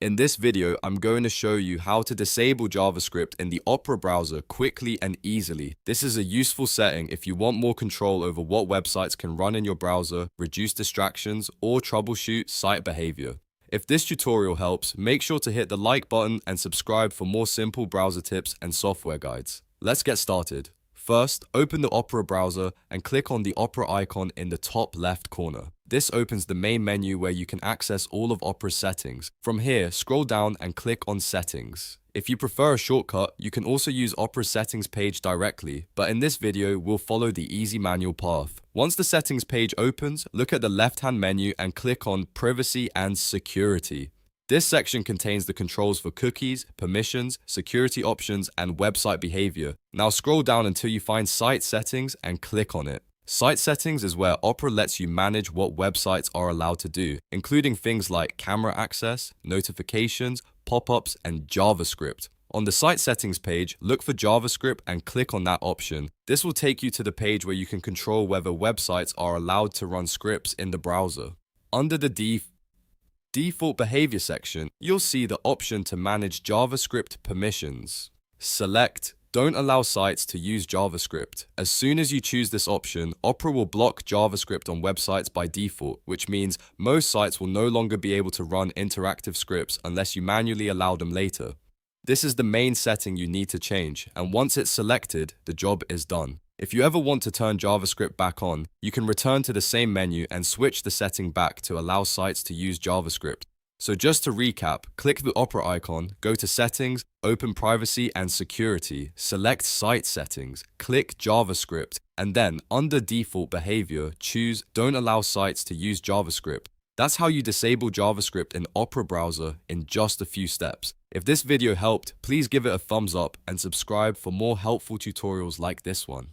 In this video, I'm going to show you how to disable JavaScript in the Opera browser quickly and easily. This is a useful setting if you want more control over what websites can run in your browser, reduce distractions, or troubleshoot site behavior. If this tutorial helps, make sure to hit the like button and subscribe for more simple browser tips and software guides. Let's get started. First, open the Opera browser and click on the Opera icon in the top left corner. This opens the main menu where you can access all of Opera's settings. From here, scroll down and click on Settings. If you prefer a shortcut, you can also use Opera's settings page directly, but in this video, we'll follow the easy manual path. Once the settings page opens, look at the left-hand menu and click on Privacy and Security. This section contains the controls for cookies, permissions, security options, and website behavior. Now scroll down until you find Site Settings and click on it. Site Settings is where Opera lets you manage what websites are allowed to do, including things like camera access, notifications, pop-ups, and JavaScript. On the Site Settings page, look for JavaScript and click on that option. This will take you to the page where you can control whether websites are allowed to run scripts in the browser. Under the Default Behavior section, you'll see the option to manage JavaScript permissions. Select Don't allow sites to use JavaScript. As soon as you choose this option, Opera will block JavaScript on websites by default, which means most sites will no longer be able to run interactive scripts unless you manually allow them later. This is the main setting you need to change, and once it's selected, the job is done. If you ever want to turn JavaScript back on, you can return to the same menu and switch the setting back to allow sites to use JavaScript. So just to recap, click the Opera icon, go to Settings, open Privacy and Security, select Site Settings, click JavaScript, and then under Default Behavior, choose Don't allow sites to use JavaScript. That's how you disable JavaScript in Opera browser in just a few steps. If this video helped, please give it a thumbs up and subscribe for more helpful tutorials like this one.